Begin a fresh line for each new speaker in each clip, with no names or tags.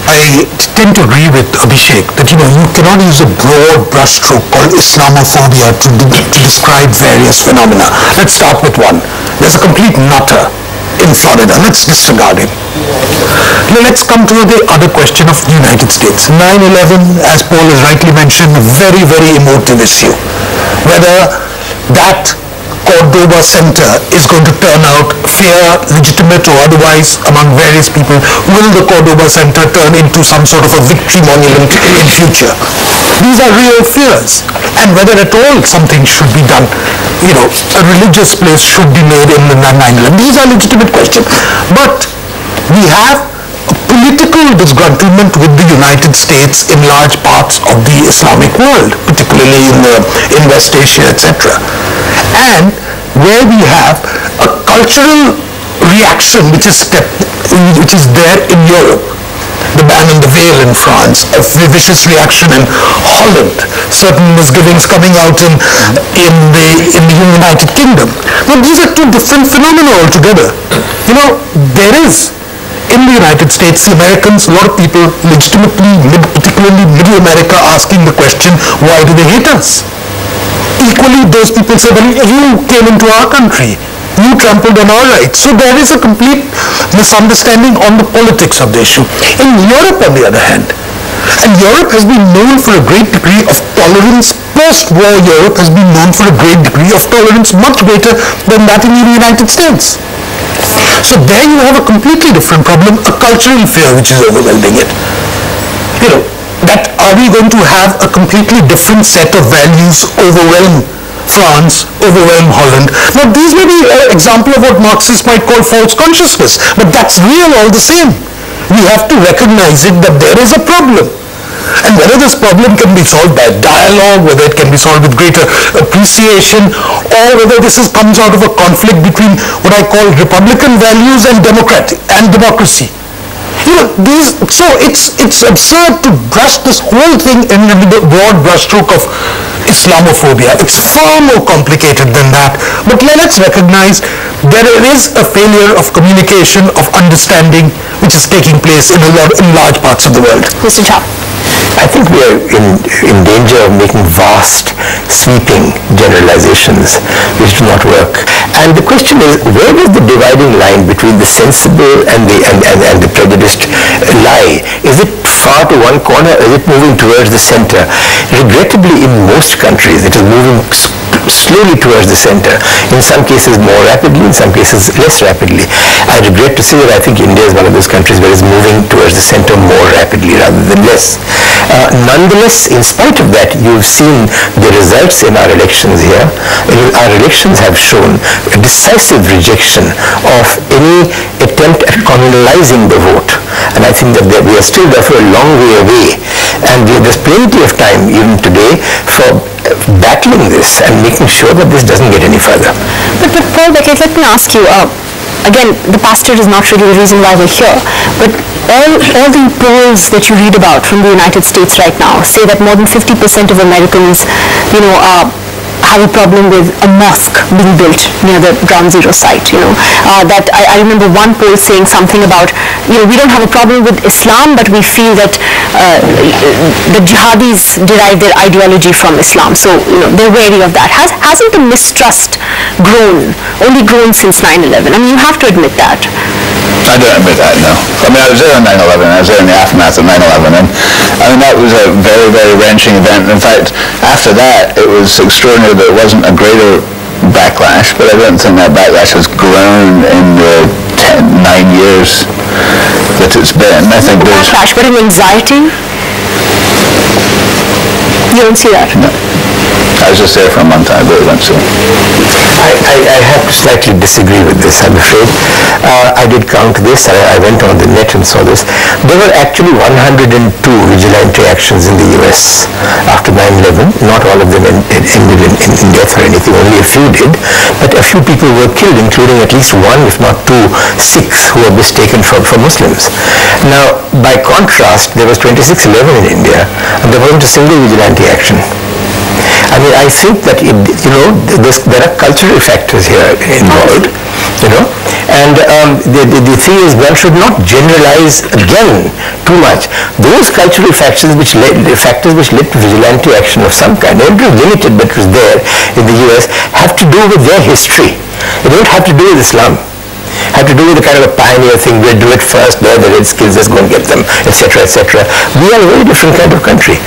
I tend to agree with Abhishek that you cannot use a broad brushstroke called Islamophobia to describe various phenomena. Let's start with one. There's a complete nutter in Florida. Let's disregard him. Now let's come to the other question of the United States. 9/11, as Paul has rightly mentioned, a very, very emotive issue. Whether that Cordoba Center is going to turn out fair, legitimate or otherwise among various people, will the Cordoba Center turn into some sort of a victory monument in future? These are real fears. And whether at all something should be done, a religious place should be made in the 9/11. These are legitimate questions. But we have a political disgruntlement with the United States in large parts of the Islamic world, particularly in West Asia, etc. And where we have a cultural reaction which is there in Europe. The ban on the veil in France, a vicious reaction in Holland, certain misgivings coming out in the United Kingdom. Now these are two different phenomena altogether. There is in the United States, the Americans, a lot of people legitimately, particularly Middle America, asking the question, why do they hate us? Equally, those people say, well, you came into our country. You trampled on our rights. So there is a complete misunderstanding on the politics of the issue. In Europe, on the other hand, and Europe has been known for a great degree of tolerance. Post-war Europe has been known for a great degree of tolerance, much greater than that in the United States. So there you have a completely different problem, a cultural fear which is overwhelming it. That are we going to have a completely different set of values overwhelm France, overwhelm Holland? Now these may be an example of what Marxists might call false consciousness, but that's real all the same. We have to recognize it that there is a problem. And whether this problem can be solved by dialogue, whether it can be solved with greater appreciation, or whether this comes out of a conflict between what I call Republican values and democracy. So it's absurd to brush this whole thing in the broad brushstroke of Islamophobia. It's far more complicated than that. But let's recognize there is a failure of communication, of understanding, which is taking place in large parts of the world.
Mr. Jha.
I think we are in danger of making vast, sweeping generalizations which do not work. And the question is, where does the dividing line between the sensible and the prejudiced lie? Is it far to one corner, or is it moving towards the center? Regrettably, in most countries, it is moving slowly towards the center. In some cases more rapidly, in some cases less rapidly. I regret to say that I think India is one of those countries where it's moving towards the center more rapidly rather than less. Nonetheless, in spite of that, you've seen the results in our elections here. Our elections have shown a decisive rejection of any attempt at communalizing the vote. And I think that we are still therefore a long way away. And there's plenty of time even today for battling this and making sure that this doesn't get any further.
But Paul Beckett, let me ask you, again, the pastor is not really the reason why we're here, but all the polls that you read about from the United States right now say that more than 50% of Americans, have a problem with a mosque being built near the ground zero site. That I remember one poll saying something about, we don't have a problem with Islam, but we feel that the jihadis derive their ideology from Islam. So they're wary of that. Hasn't the mistrust only grown since 9/11? I mean, you have to admit that.
I don't admit that, no. I mean, I was there on 9/11, I was there in the aftermath of 9/11, and I mean, that was a very, very wrenching event. In fact, after that, it was extraordinary that it wasn't a greater backlash, but I don't think that backlash has grown in the 9 years that it's been. I think there's...
Backlash, but an anxiety? You don't see that?
No. I was just there for a month, I really don't see it.
I have to slightly disagree with this, I'm afraid. I did count this. I went on the net and saw this. There were actually 102 vigilante actions in the US after 9/11. Not all of them ended in death or anything. Only a few did. But a few people were killed, including at least one, if not two, Sikhs who were mistaken for Muslims. Now, by contrast, there was 26/11 in India, and there wasn't a single vigilante action. I mean, I think that there are cultural factors here involved, And the thing is, one should not generalize again too much. Those cultural factors which led to vigilante action of some kind, not limited but was there in the US, have to do with their history. They don't have to do with Islam. Have to do with the kind of a pioneer thing. We'll do it first, they're the Redskins, let's go and get them, etc., etc. We are a very different kind of country.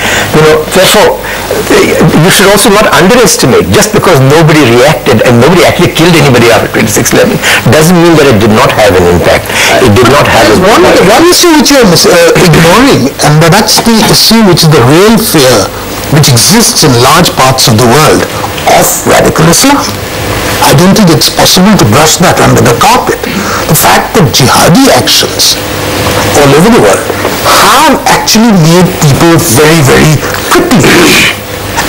Therefore, you should also not underestimate, just because nobody reacted and nobody actually killed anybody after 26/11, doesn't mean that it did not have an impact. It did not have
one issue which you are ignoring, and that's the issue which is the real fear which exists in large parts of the world of radical Islam. I don't think it's possible to brush that under the carpet. The fact that jihadi actions all over the world have actually made people very, very quickly.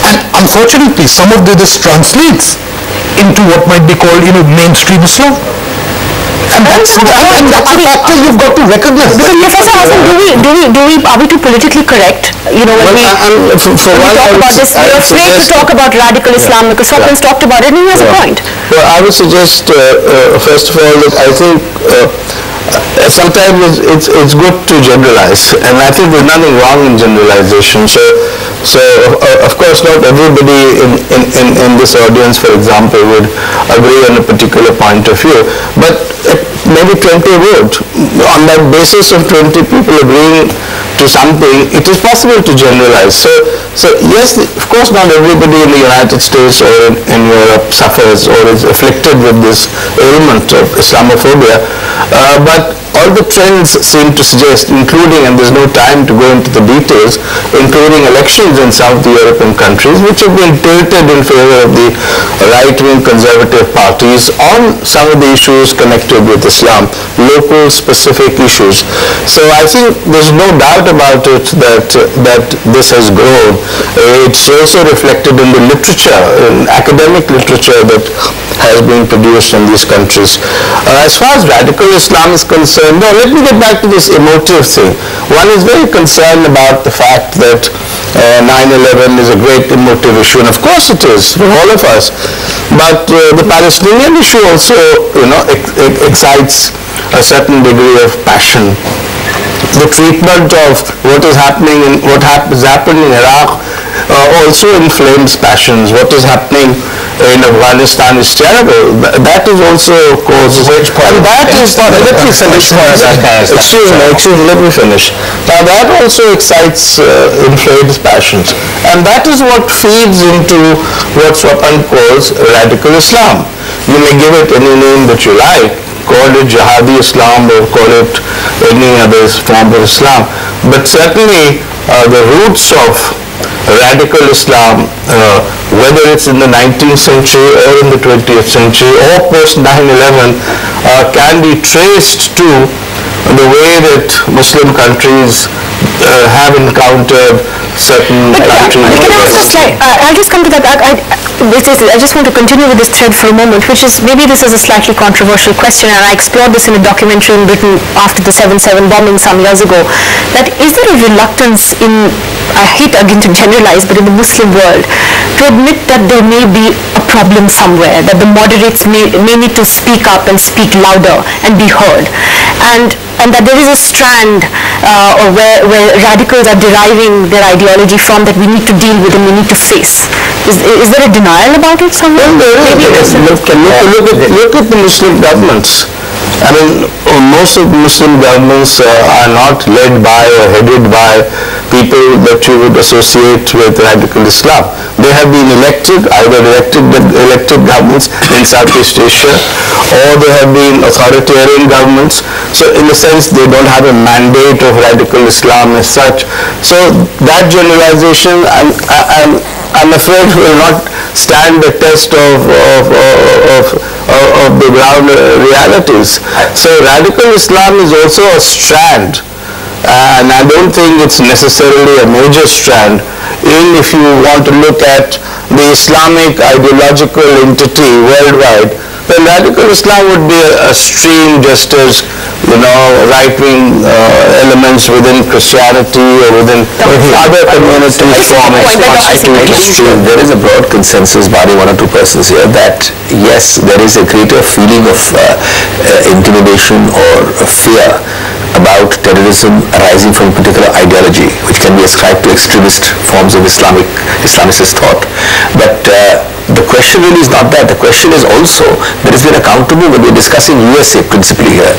And unfortunately, some of this translates into what might be called, mainstream Islam. And that's a factor you've got to recognize.
Because Professor Hassan, are we too politically correct? When we talk about this, we're afraid to talk about radical Islam because Sopran's talked about it and he has a point.
Well, I would suggest, first of all, that I think sometimes it's good to generalize, and I think there's nothing wrong in generalization. So of course, not everybody in this audience, for example, would agree on a particular point of view, but maybe 20 would. On that basis of 20 people agreeing to something, it is possible to generalize. So yes, of course, not everybody in the United States or in Europe suffers or is afflicted with this ailment of Islamophobia, but all the trends seem to suggest, including, and there's no time to go into the details, including elections in some of the European countries, which have been tilted in favor of the right-wing conservative parties on some of the issues connected with Islam, local specific issues. So I think there's no doubt about it that this has grown. It's also reflected in the literature, in academic literature that has been produced in these countries. As far as radical Islam is concerned, no, let me get back to this emotive thing. One is very concerned about the fact that 9/11 is a great emotive issue, and of course it is for all of us. But the Palestinian issue also, excites a certain degree of passion. The treatment of what is happening and what has happened in Iraq also inflames passions. What is happening in Afghanistan is terrible. That is also causes. And that is, let me finish. Let me finish. Now that also excites, inflames passions, and that is what feeds into what Swapan calls radical Islam. You may give it any name that you like. Call it jihadi Islam or call it any other form of Islam. But certainly the roots of radical Islam, whether it's in the 19th century or in the 20th century or post 9/11, can be traced to the way that Muslim countries have encountered certain countries.
I'll just come to that. I just want to continue with this thread for a moment, which is, maybe this is a slightly controversial question, and I explored this in a documentary in Britain after the 7/7 bombing some years ago, that is there a reluctance in, I hate again to generalize, but in the Muslim world, to admit that there may be a problem somewhere, that the moderates may need to speak up and speak louder and be heard, and that there is a strand where radicals are deriving their ideology from, that we need to deal with and we need to face. Is there a denial about it somewhere?
Well, look at the Muslim governments. I mean, most of the Muslim governments are not led by or headed by people that you would associate with radical Islam. They have been elected, either elected governments in Southeast Asia, or they have been authoritarian governments. So in a sense, they don't have a mandate of radical Islam as such. So that generalization, I'm afraid, will not stand the test of the ground realities. So radical Islam is also a strand, and I don't think it's necessarily a major strand. Even if you want to look at the Islamic ideological entity worldwide, then radical Islam would be a stream just as right-wing elements within Christianity or within other communities form.
There is a broad consensus, barring one or two persons here, that yes, there is a greater feeling of intimidation or fear about terrorism arising from a particular ideology, which can be ascribed to extremist forms of Islamicist thought. But the question really is not that. The question is also that it's been accountable when we're discussing USA principally here.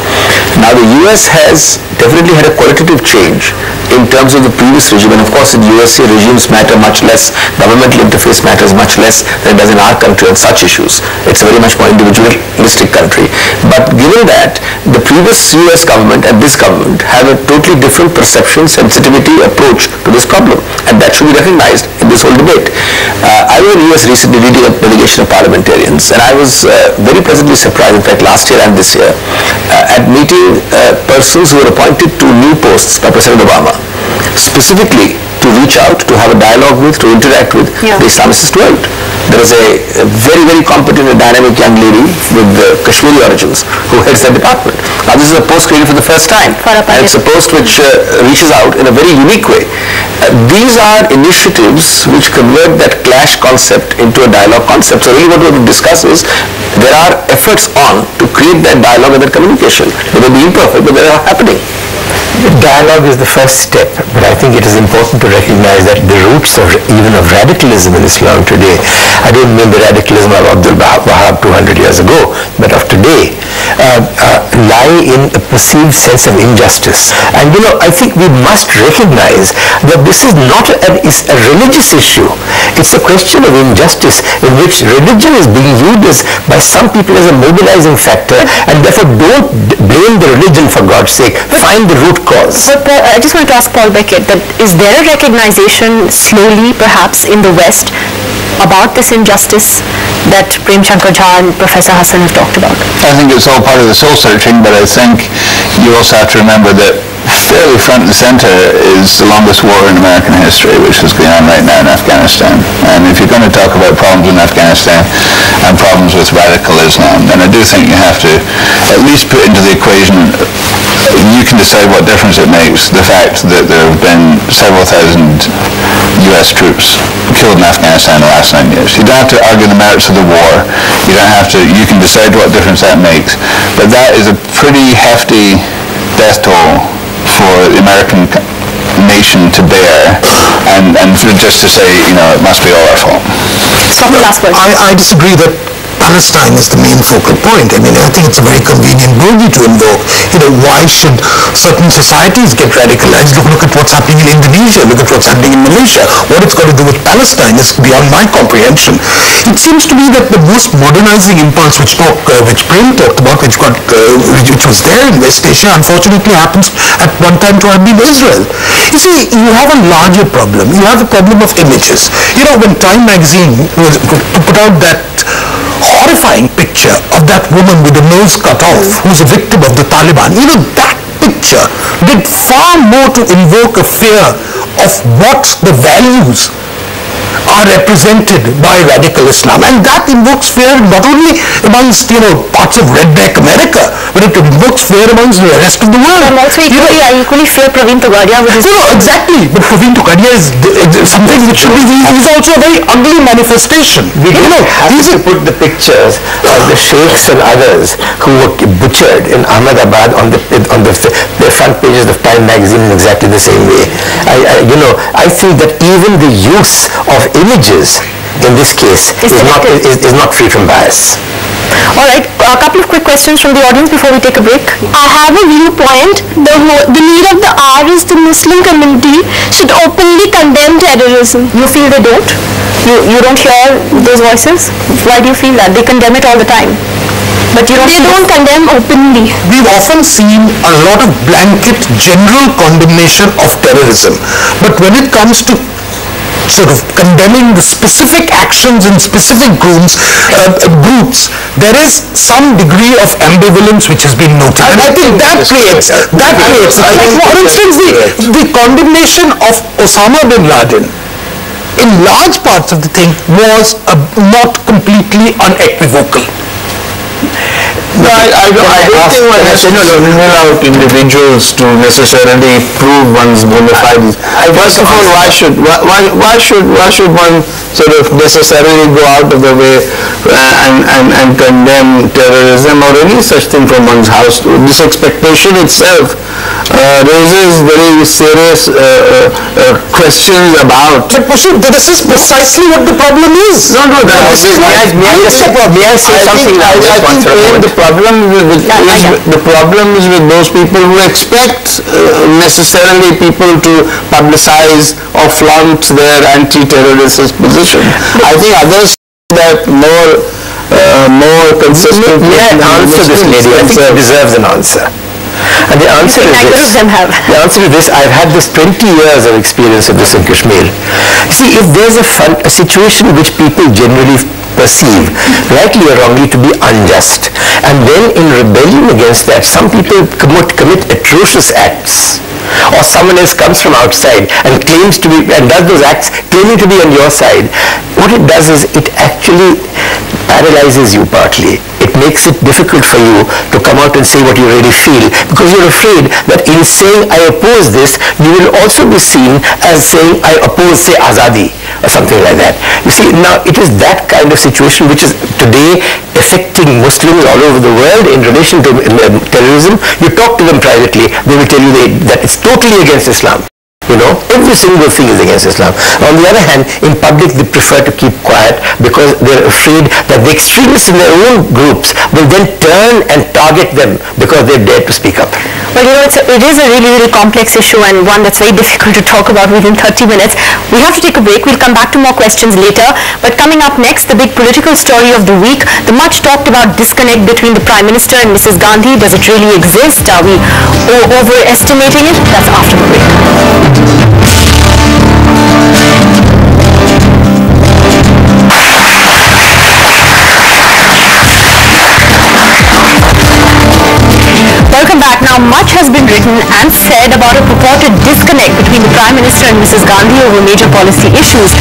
Now the US has definitely had a qualitative change in terms of the previous regime, and of course in USA regimes matter much less, governmental interface matters much less than it does in our country on such issues. It's a very much more individualistic country. But given that, the previous US government and this government have a totally different perception, sensitivity, approach to this problem, and that should be recognized in this whole debate. I was in the US recently leading a delegation of parliamentarians, and I was very pleasantly surprised, in fact last year and this year, at meeting persons who were appointed to new posts by President Obama, specifically to reach out, to have a dialogue with, to interact with the Islamicist world. There is a very, very competent and dynamic young lady with Kashmiri origins who heads that department. Now this is a post created for the first time, and it's a post which reaches out in a very unique way. These are initiatives which convert that clash concept into a dialogue concept. So really what we want to discuss is there are efforts on to create that dialogue and that communication. They may be imperfect, but they are happening. Dialogue is the first step, but I think it is important to recognize that the roots of even of radicalism in Islam today, I don't mean the radicalism of Abdul Wahab 200 years ago, but of today, lie in a perceived sense of injustice. And I think we must recognize that this is not a religious issue. It's a question of injustice in which religion is being used by some people as a mobilizing factor, and therefore don't blame the religion, for God's sake. Find the root cause.
But I just wanted to ask Paul Beckett, that is there a recognition slowly perhaps in the West about this injustice that Prem Shankar Jha and Professor Hassan have talked about?
I think it's all part of the soul searching, but I think you also have to remember that fairly front and center is the longest war in American history, which is going on right now in Afghanistan. And if you're going to talk about problems in Afghanistan and problems with radical Islam, then I do think you have to at least put into the equation, you can decide what difference it makes, the fact that there have been several thousand US troops killed in Afghanistan in the last 9 years. You don't have to argue the merits of the war. You can decide what difference that makes. But that is a pretty hefty death toll for the American nation to bear, and just to say, it must be all our fault.
I disagree that Palestine is the main focal point. I think it's a very convenient bogey to invoke. Why should certain societies get radicalized? Look at what's happening in Indonesia. Look at what's happening in Malaysia. What it's got to do with Palestine is beyond my comprehension. It seems to me that the most modernizing impulse which Prem talked about, which was there in West Asia, unfortunately happens at one time to have been Israel. You see, you have a larger problem. You have a problem of images. When Time magazine put out that horrifying picture of that woman with the nose cut off, who's a victim of the Taliban, that picture did far more to invoke a fear of what the values are represented by radical Islam, and that invokes fear not only amongst parts of redneck America, but it invokes fear amongst the rest of the world.
And also I equally fear Praveen Togadia.
Exactly, but Praveen Togadia is something which should be, is also a very ugly manifestation.
We have to put the pictures of the sheikhs and others who were butchered in Ahmedabad on the front pages of Time magazine in exactly the same way. I think that even the use of images in this case is not free from bias.
All right, a couple of quick questions from the audience before we take a break.
I have a viewpoint. The need of the hour is the Muslim community should openly condemn terrorism.
You feel they don't? You don't hear those voices? Why do you feel that? They condemn it all the time. But
they don't condemn openly.
We've often seen a lot of blanket general condemnation of terrorism. But when it comes to sort of condemning the specific actions in specific groups, there is some degree of ambivalence which has been noted. And I think that creates, for instance, the condemnation of Osama bin Laden in large parts of the thing was not completely unequivocal.
No, I don't think one has to single out individuals to necessarily prove one's bona fides. First of all, why should one sort of necessarily go out of the way and condemn terrorism or any such thing from one's house? This expectation itself raises very serious questions about.
But Abhishek, this is precisely what the problem is.
No, this is may I say something now?
The problem is with those people who expect necessarily people to publicize or flaunt their anti-terrorist position. I think others that more consistent.
May I answer this lady? I think she deserves an answer. And the answer is this. The answer is this. I've had this 20 years of experience of this in Kashmir. See, if there's a situation which people generally perceive, rightly or wrongly, to be unjust, and then in rebellion against that, some people commit atrocious acts, or someone else comes from outside and claims to be, and does those acts claiming to be on your side, what it does is it actually paralyzes you partly. It makes it difficult for you to come out and say what you really feel, because you're afraid that in saying I oppose this, you will also be seen as saying I oppose, say, Azadi or something like that. You see, now it is that kind of situation which is today affecting Muslims all over the world in relation to terrorism. You talk to them privately, they will tell you that it's totally against Islam. You know, every single thing is against Islam. On the other hand, in public they prefer to keep quiet because they're afraid that the extremists in their own groups will then turn and target them because they dare to speak up.
Well, you know, it is a really, really complex issue and one that's very difficult to talk about within 30 minutes. We have to take a break. We'll come back to more questions later. But coming up next, the big political story of the week, the much talked about disconnect between the Prime Minister and Mrs. Gandhi. Does it really exist? Are we overestimating it? That's after the break. Welcome back. Now, much has been written and said about a purported disconnect between the Prime Minister and Mrs. Gandhi over major policy issues.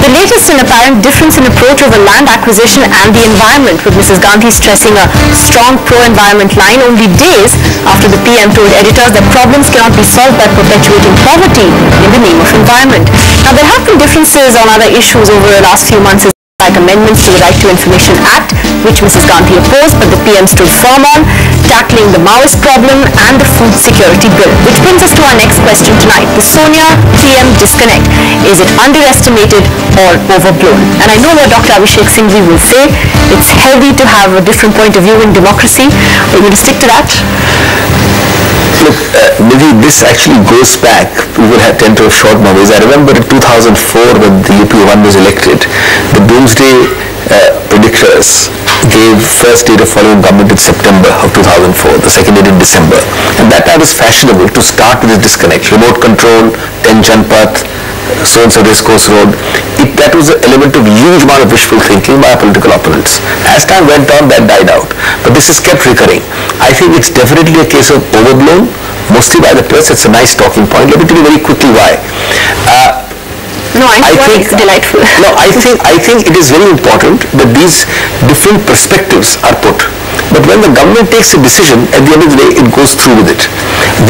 The latest and apparent difference in approach over land acquisition and the environment, with Mrs. Gandhi stressing a strong pro-environment line only days after the PM told editors that problems cannot be solved by perpetuating poverty in the name of environment. Now, there have been differences on other issues over the last few months, like amendments to the Right to Information Act, which Mrs. Gandhi opposed, but the PM stood firm on, tackling the Maoist problem and the food security bill. Which brings us to our next question tonight, the Sonia PM disconnect. Is it underestimated or overblown? And I know what Dr. Abhishek Singhvi will say. It's healthy to have a different point of view in democracy. Are you going to stick to that?
Look, Nidhi, this actually goes back. We will tend to have short memories. I remember in 2004 when the UP1 was elected, the doomsday predictors gave first date of following government in September of 2004, the second date in December. And that time was fashionable to start with this disconnect. Remote control, 10 Janpath, so-and-so race course road. That was an element of huge amount of wishful thinking by our political opponents. As time went on, that died out. But this has kept recurring. I think it's definitely a case of overblown, mostly by the press. It's a nice talking point. Let me tell you very quickly why.
No, I think it's delightful.
No, I think it is very important that these different perspectives are put. But when the government takes a decision, at the end of the day, it goes through with it.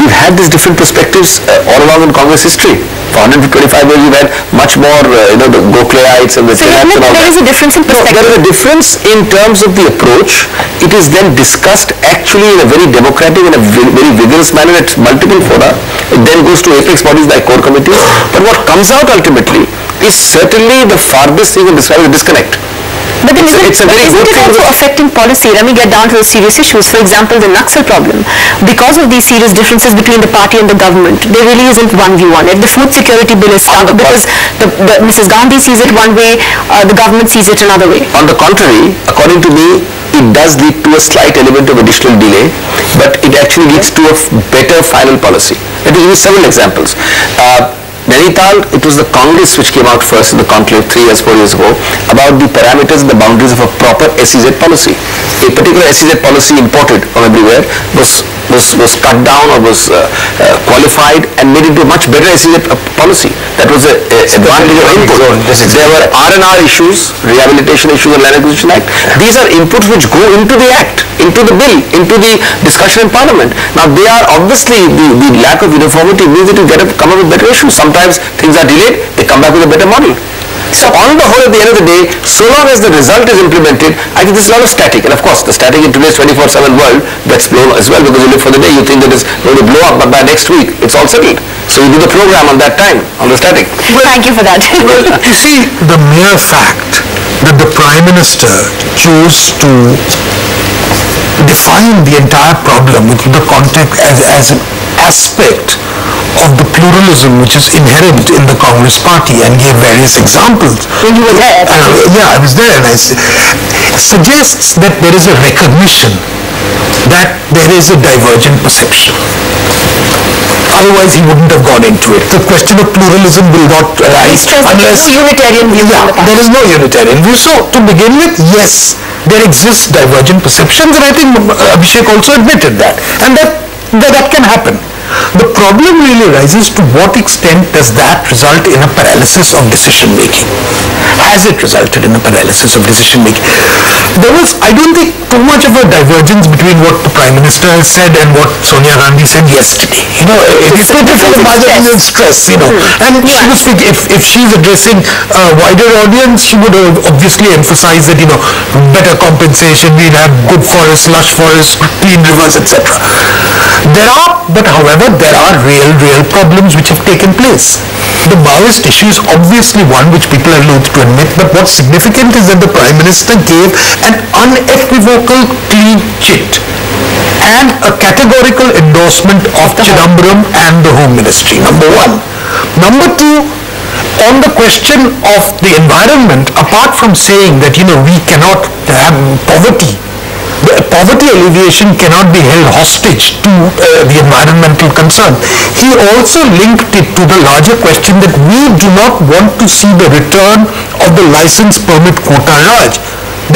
We've had these different perspectives all along in Congress history. For 125 years, we've had much more, the Gokhleites and the Tilaks and all that.
There is a difference in perspective.
No, there is a difference in terms of the approach. It is then discussed actually in a very democratic and a very vigorous manner at multiple fora. It then goes to apex bodies like core committees. But what comes out ultimately is certainly the farthest thing in describing a disconnect.
But then isn't it also affecting policy? Let me get down to the serious issues. For example, the Naxal problem. Because of these serious differences between the party and the government, there really isn't one view on it. The food security bill is stuck because Mrs. Gandhi sees it one way, the government sees it another way.
On the contrary, according to me, it does lead to a slight element of additional delay, but it actually leads to a better final policy. Let me give you several examples. Nainital, it was the Congress which came out first in the conclave 3 years, 4 years ago about the parameters and the boundaries of a proper SEZ policy. A particular SEZ policy imported from everywhere was was cut down or was qualified and made into a much better SEZ policy. That was an advantage of input. There were R&R issues, Rehabilitation Issues and Land Acquisition Act. These are inputs which go into the act, into the bill, into the discussion in Parliament. Now they are obviously, the lack of uniformity means that you come up with better issues. Sometimes things are delayed, they come back with a better model. So on the whole, at the end of the day, so long as the result is implemented, I think this is not a static. And of course, the static in today's 24/7 world gets blown as well, because you live for the day, you think that it's going to blow up, but by next week, it's all settled. So you do the program on that time, on the static.
Well, thank you for that.
Well, you see, the mere fact that the Prime Minister chose to define the entire problem within the context as an aspect of the pluralism which is inherent in the Congress party, and gave various examples.
When you were there.
Yeah, I was there, and suggests that there is a recognition that there is a divergent perception. Otherwise, he wouldn't have gone into it. The question of pluralism will not arise unless...
There is no unitarian view.
Yeah, there is no unitarian view. So, to begin with, yes, there exists divergent perceptions, and I think Abhishek also admitted that. And that can happen. The problem really arises, to what extent does that result in a paralysis of decision making? Has it resulted in a paralysis of decision making? There was, I don't think, too much of a divergence between what the Prime Minister has said and what Sonia Gandhi said yesterday. You know, it's a different marginal stress, you know. And she was thinking, if she's addressing a wider audience, she would obviously emphasize that, you know, better compensation, we'll have good forests, lush forests, clean rivers, etc. However, there are real problems which have taken place. The Maoist issue is obviously one which people are loath to admit, but what's significant is that the Prime Minister gave an unequivocal clean chit and a categorical endorsement of Chidambaram and the Home Ministry, number one. Number two, on the question of the environment, apart from saying that, you know, we cannot have poverty, poverty alleviation cannot be held hostage to the environmental concern. He also linked it to the larger question that we do not want to see the return of the license permit quota Raj.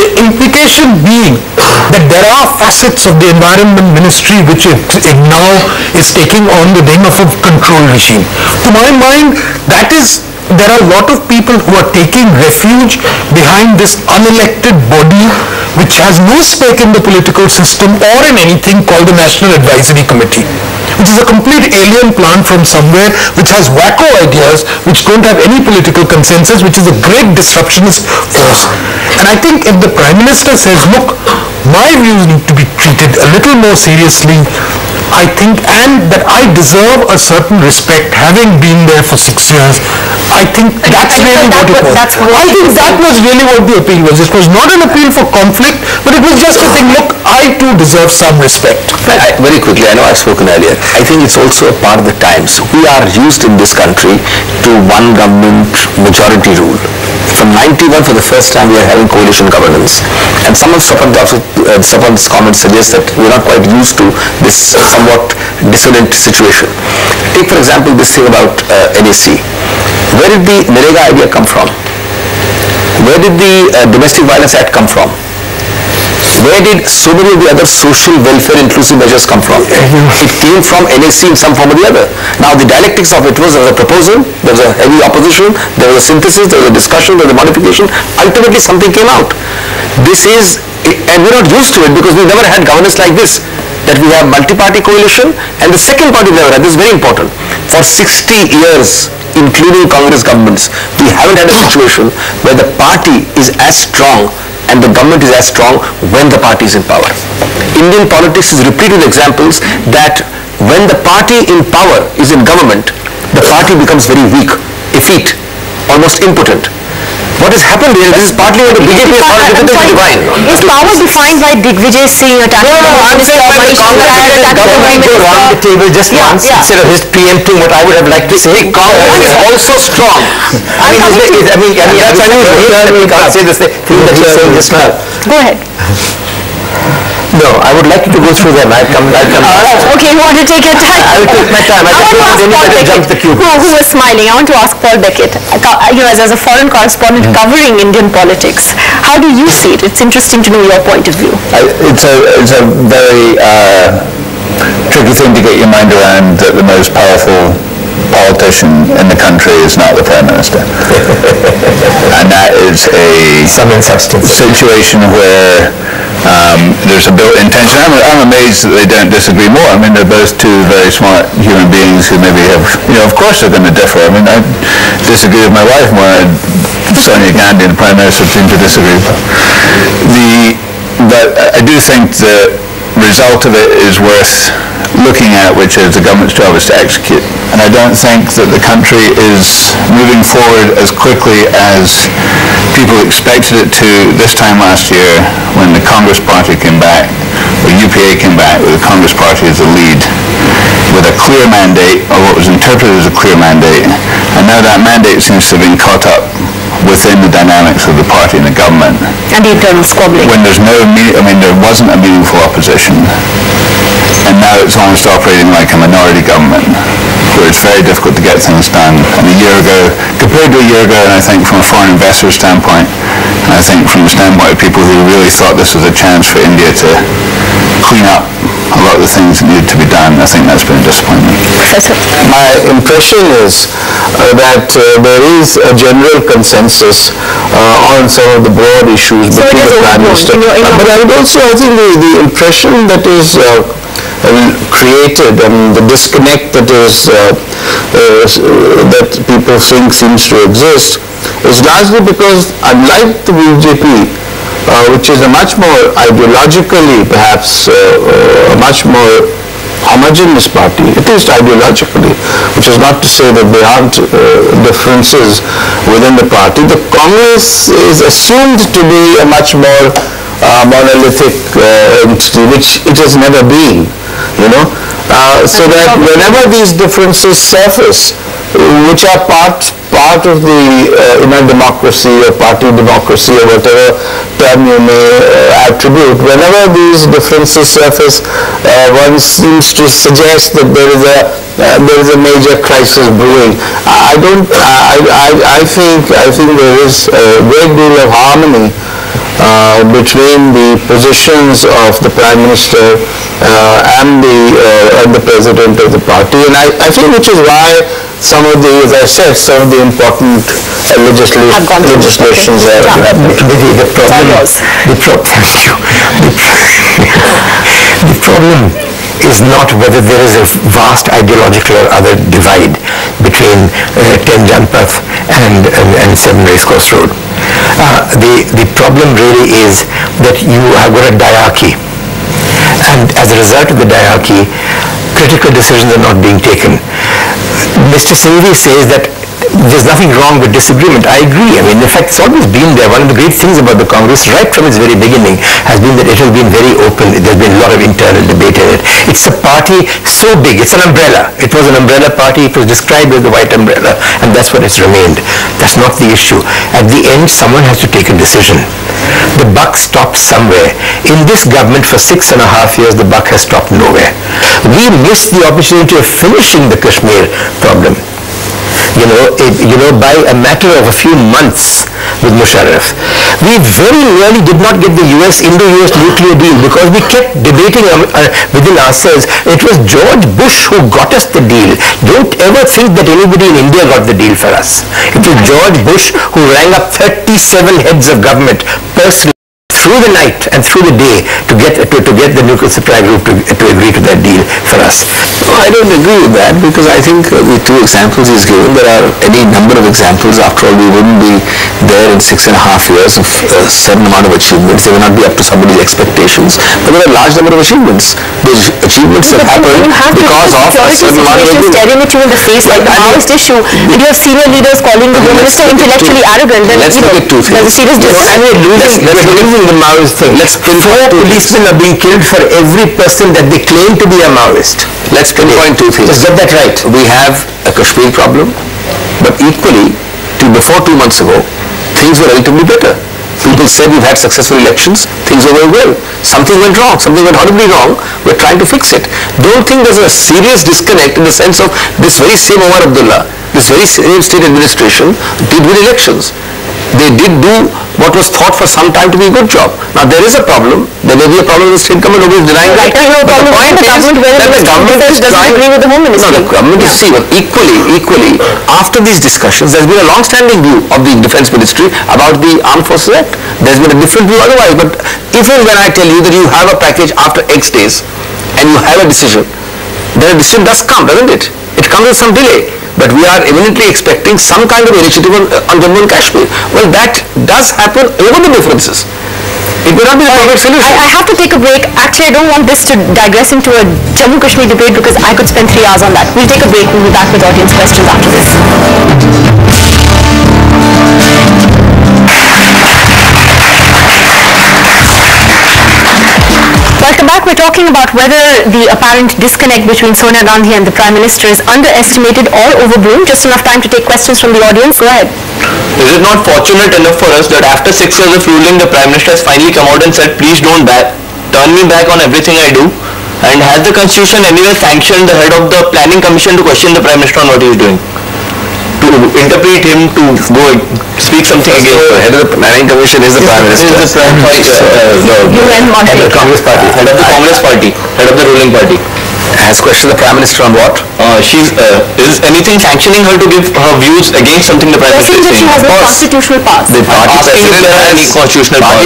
The implication being that there are facets of the Environment Ministry which it now is taking on the name of a control regime. To my mind, there are a lot of people who are taking refuge behind this unelected body which has no stake in the political system or in anything called the National Advisory Committee, which is a complete alien plant from somewhere, which has wacko ideas, which don't have any political consensus, which is a great disruptionist force. And I think if the Prime Minister says, look, my views need to be treated a little more seriously, I think, and that I deserve a certain respect, having been there for 6 years, I think that's really what it was. I think that was really what the appeal was. It was not an appeal for conflict, but it was just a thing, look, I too deserve some respect.
Very quickly, I know I've spoken earlier. I think it's also a part of the times. We are used in this country to one government majority rule. From 91, for the first time, we are having coalition governance. And some of Sapan's comments suggest that we're not quite used to this somewhat dissonant situation. Take, for example, this thing about NAC. Where did the Narega idea come from? Where did the Domestic Violence Act come from? Where did so many of the other social welfare inclusive measures come from? It came from NAC in some form or the other. Now the dialectics of it was, there was a proposal, there was a heavy opposition, there was a synthesis, there was a discussion, there was a modification. Ultimately something came out. This is, and we're not used to it because we never had governance like this, that we have multi-party coalition. And the second part we never had, this is very important, for 60 years, including Congress governments, we haven't had a situation where the party is as strong and the government is as strong when the party is in power. Indian politics is replete with examples that when the party in power is in government, the party becomes very weak, effete, almost impotent. What has happened here, this is partly where the BJP has found it difficult to define.
Is power defined by Digvijay Singh attacking the Prime Minister?
Government go around the table just once instead of just preempting what I would have liked to say. Congress is also strong. I mean, that's unusual. We can't say this thing that you're saying just now.
Go ahead.
No, I would like you to go through them. I'll come.
Okay, you want to take your time?
I will take my time. I just don't want anybody to jump the queue.
Who was smiling? I want to ask Paul Beckett, as a foreign correspondent covering Indian politics, how do you see it? It's interesting to know your point of view.
It's a very tricky thing to get your mind around, that the most powerful politician in the country is not the Prime Minister. And that is a situation where there's a built-in tension. I'm amazed that they don't disagree more. I mean, they're both two very smart human beings who maybe have, of course they're going to differ. I mean, I disagree with my wife more. Sonia Gandhi, the Prime Minister, seem to disagree. But I do think the result of it is worth looking at, which is the government's job is to execute. And I don't think that the country is moving forward as quickly as people expected it to this time last year, when the Congress Party came back, or UPA came back with the Congress Party as the lead, with a clear mandate, or what was interpreted as a clear mandate. And now that mandate seems to have been caught up within the dynamics of the party and the government.
And the internal squabbling.
When there's there wasn't a meaningful opposition. And now it's almost operating like a minority government, where it's very difficult to get things done. And a year ago, compared to a year ago, and I think from a foreign investor standpoint, and I think from the standpoint of people who really thought this was a chance for India to clean up a lot of the things that needed to be done, I think that's been a disappointment.
My impression is that there is a general consensus on some of the broad issues between the Prime Minister. But I would also, I think the impression that is created, and the disconnect that is that people think seems to exist, is largely because, unlike the BJP, which is a much more ideologically, perhaps a much more homogeneous party, at least ideologically, which is not to say that there aren't differences within the party. The Congress is assumed to be a much more monolithic entity, which it has never been, so that whenever these differences surface, which are part of the inner democracy or party democracy or whatever term you may attribute, whenever these differences surface, one seems to suggest that there is a major crisis brewing. I think there is a great deal of harmony between the positions of the Prime Minister and the President of the party, and I think which is why some of the, as I said, some of the important legislations are happening.
The problem is not whether there is a vast ideological or other divide between 10 Janpath and 7 Racecourse Road. The problem really is that you have got a diarchy, and as a result of the diarchy, critical decisions are not being taken. Mr. Singhvi says that there's nothing wrong with disagreement. I agree. I mean, in fact, it's always been there. One of the great things about the Congress, right from its very beginning, has been that it has been very open. There's been a lot of internal debate in it. It's a party so big. It's an umbrella. It was an umbrella party. It was described as the white umbrella, and that's what it's remained. That's not the issue. At the end, someone has to take a decision. The buck stopped somewhere. In this government, for 6.5 years, the buck has stopped nowhere. We missed the opportunity of finishing the Kashmir problem. By a matter of a few months with Musharraf. We very nearly did not get the Indo-US nuclear deal because we kept debating within ourselves. It was George Bush who got us the deal. Don't ever think that anybody in India got the deal for us. It was George Bush who rang up 37 heads of government personally, through the night and through the day, to get the nuclear supply group to agree to that deal for us.
No, I don't agree with that, because I think the two examples he's given, there are any number of examples. After all, we wouldn't be there in 6.5 years of a certain amount of achievements. They may not be up to somebody's expectations, but there are a large number of achievements. Those achievements have happened because of a certain amount of
staring at you in the face like the Maoist issue, and you have senior leaders calling the Home Minister intellectually arrogant. Then,
let's look at two things.
There's a serious difference.
Let's losing the Maoist thing. Four policemen are being killed for every person that they claim to be a Maoist.
Let's pinpoint two things.
Just get that right.
We have a Kashmir problem, but equally, before 2 months ago, things were relatively better. People said we've had successful elections, things were going well. Something went wrong, something went horribly wrong, we're trying to fix it. Don't think there's a serious disconnect in the sense of this very same Omar Abdullah, this very same state administration did win elections. They did do
what was thought for some time to be a good job. Now there is a problem. There may be a problem with the state government. Nobody is denying that. But the point is that the government is trying.
Agree with the Home Ministry.
No, the government is equally. After these discussions, there's been a long-standing view of the Defence Ministry about the Armed Forces Act. There's been a different view otherwise. But even when I tell you that you have a package after X days and you have a decision, then a decision does come, doesn't it? It comes with some delay. But we are eminently expecting some kind of initiative on Jammu and Kashmir. Well, that does happen over the differences. It may not be the perfect solution.
I have to take a break. Actually, I don't want this to digress into a Jammu Kashmir debate because I could spend 3 hours on that. We'll take a break. We'll be back with audience questions after this. Welcome back. We're talking about whether the apparent disconnect between Sonia Gandhi and the Prime Minister is underestimated or overblown. Just enough time to take questions from the audience. Go ahead.
Is it not fortunate enough for us that after 6 years of ruling, the Prime Minister has finally come out and said, please don't turn me back on everything I do? And has the Constitution anyway sanctioned the head of the Planning Commission to question the Prime Minister on what he is doing? To interpret him to go speak something against the head of the Planning Commission is the Prime Minister. Is the Prime Minister. Head of the Congress Party. Head of the Congress Party. Head of the ruling party.
Has questioned the Prime Minister on what?
Is anything sanctioning her to give her views against something the Prime Minister is saying?
She has no constitutional powers.
The party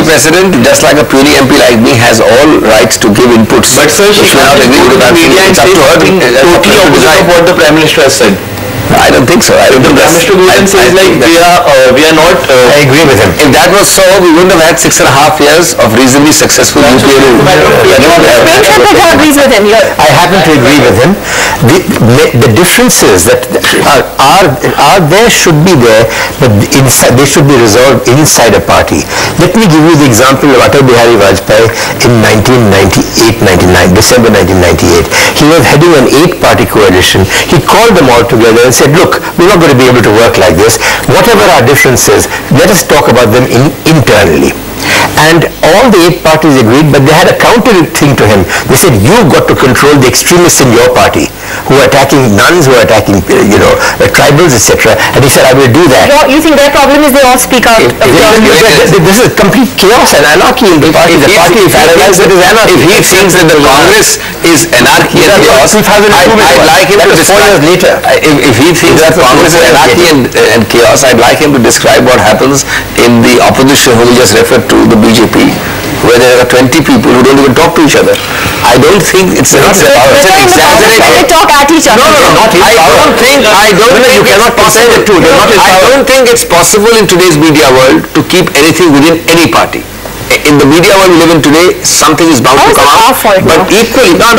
president, just like a puny MP like me, has all rights to give inputs.
But sir, she cannot agree with the media and say something totally opposite of what the Prime Minister has said.
I don't think so. I don't think
Prime Minister goes and says like we are not.
I agree with him. If that was so, we wouldn't have had 6.5 years of reasonably successful UPA rule. I happen to agree with him. The differences that are there should be there, but they should be resolved inside a party. Let me give you the example of Atal Bihari Vajpayee in 1998-99, December 1998. He was heading an 8-party coalition. He called them all together and said, look, we're not going to be able to work like this. Whatever our differences, let us talk about them internally. And all the 8 parties agreed, but they had a counter thing to him. They said, you've got to control the extremists in your party who are attacking nuns, who are attacking, tribals, etc. And he said, I will do that.
You think their problem is they all speak out?
This is complete chaos and anarchy in the party. The party is paralyzed. If he thinks that the Congress is anarchy and chaos, I'd like him to describe 4 years later. If he thinks that Congress is anarchy and chaos, I'd like him to describe what happens in the opposition who we just referred to, the BJP, where there are 20 people who don't even talk to each other. I don't think it's an exaggerated.
They talk at each other.
I don't think it's possible in today's media world to keep anything within any party. In the media world we live in today, something is bound to come out. But equally, I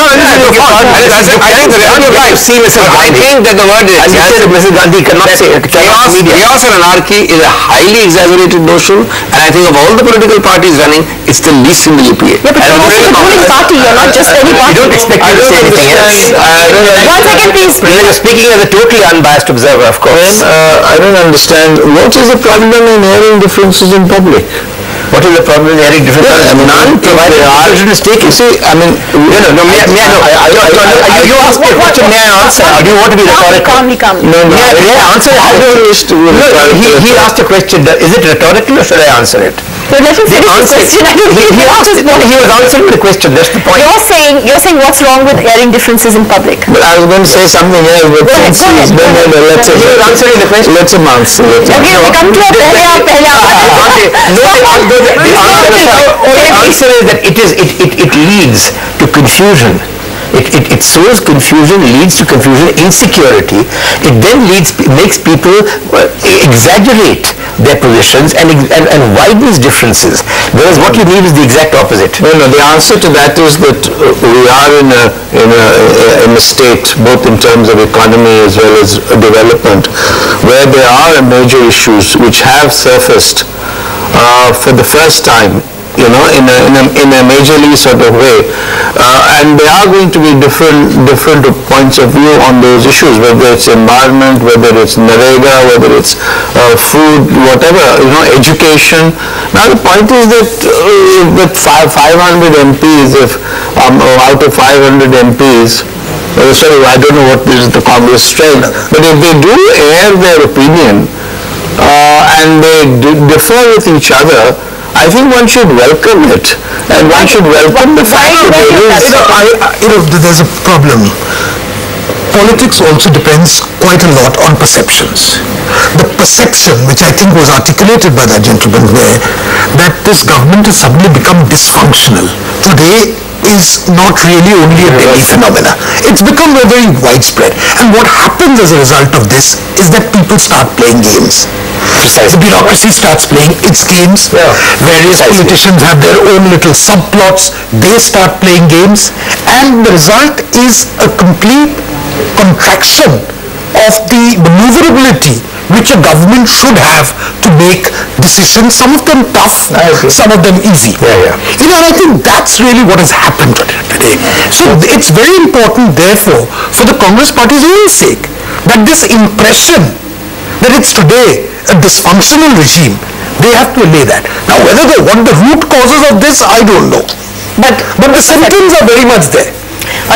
think that the word is, Mrs. Gandhi cannot say chaos and anarchy is a highly exaggerated notion, and I think of all the political parties running, it's the least in the UPA.
Yeah, but you're a ruling party, you're not just any party.
I don't expect you to say anything else.
1 second, please.
You're speaking as a totally unbiased observer, of course.
I don't understand. What is the problem in airing differences in public?
What is the problem in airing differences? None, provided the stake. You see, I mean, you asked me a question, may I answer? Or do you want to be rhetorical?
Calmly.
No, may I answer it? He asked a question. Is it rhetorical or should I answer it?
Let him finish the question.
He was answering the question. That's the point.
You're saying what's wrong with airing differences in public?
But I was going to say something else, but let's say,
he was answering the question.
Let him answer.
Okay, we come to the
answer is that it leads to confusion. It sows confusion, leads to confusion, insecurity. It then makes people exaggerate their positions and widens differences. Whereas what you need is the exact opposite.
No, the answer to that is that we are in a state, both in terms of economy as well as development, where there are major issues which have surfaced for the first time, in a majorly sort of way, and there are going to be different points of view on those issues, whether it's environment, whether it's Narega, whether it's food, whatever, education. Now the point is that with 500 MPs, if out of 500 MPs, sorry, I don't know what is the Congress strength, but if they do air their opinion, and they differ with each other, I think one should welcome it, and one should welcome the fact that
there's a problem. Politics also depends quite a lot on perceptions. The perception, which I think was articulated by that gentleman there, that this government has suddenly become dysfunctional today is not really only a Delhi phenomena. It's become very widespread. And what happens as a result of this is that people start playing games. The bureaucracy starts playing its games. Various politicians have their own little subplots. They start playing games. And the result is a complete contraction of the maneuverability which a government should have to make decisions, some of them tough, some of them easy. And I think that's really what has happened today. So it's very important, therefore, for the Congress Party's own sake, that this impression that it's today a dysfunctional regime, they have to allay that. Now, whether they want the root causes of this, I don't know. But the symptoms are very much there.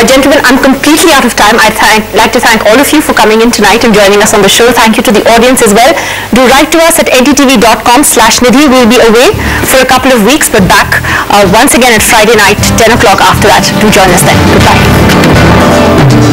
Gentlemen, I'm completely out of time. I'd like to thank all of you for coming in tonight and joining us on the show. Thank you to the audience as well. Do write to us at ndtv.com/Nidhi. We'll be away for a couple of weeks, but back once again at Friday night, 10 o'clock after that. Do join us then. Goodbye.